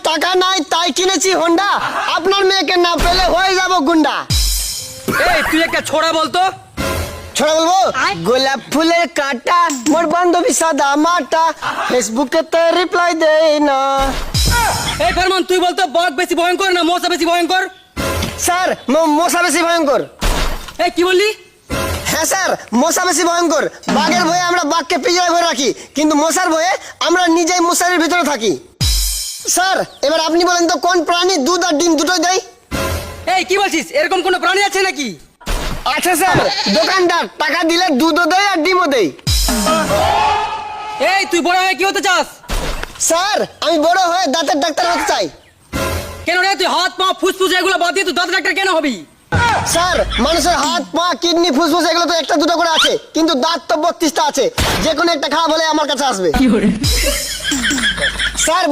টাকা নাই তাই কিনেছি হোন্ডা, আপনার মেয়েকে না পেলে হয়ে যাব গুন্ডা। এই তুই একটা ছোড়া বলতো। ছোড়া বলবো? গোলাপ ফুলের কাঁটা মোর বান্ধবী সাদা মাটা, ফেসবুকে তো রিপ্লাই দেই না। এই ফরমান তুই বলতো বক বেশি ভয়ঙ্কর না মশা বেশি ভয়ঙ্কর? স্যার মশা বেশি ভয়ঙ্কর। এই কি বললি? হ্যাঁ স্যার, মশা বেশি ভয়ঙ্কর। বাঘের ভয়ে আমরা বাঘকে পিঁজরায় ভরে রাখি, কিন্তু মশার ভয়ে আমরা নিজেই মশারির ভিতরে থাকি। স্যার এবার আপনি বলেন তো কোন প্রাণী দুধ আর ডিম দুটোই দেয়? এই কি বলছিস? এরকম কোনো প্রাণী আছে নাকি? আচ্ছা স্যার, দোকানদার টাকা দিলে দুধও দেয় আর ডিমও দেয়। এই তুই বড় হয়ে কি হতে চাস? স্যার আমি বড় হয়ে দাঁতের ডাক্তার হতে চাই। কেন রে, তুই হাত পা ফুসফুস এগুলো বাদ দিয়ে তুই দাঁত ডাক্তার কেন হবি? স্যার মানুষের হাত পা কিডনি ফুসফুস এগুলো তো একটা দুটো করে আছে, কিন্তু দাঁত তো 32টা আছে, যে কোনো একটা খারাপ হলে আমার কাছে আসবে। স্যার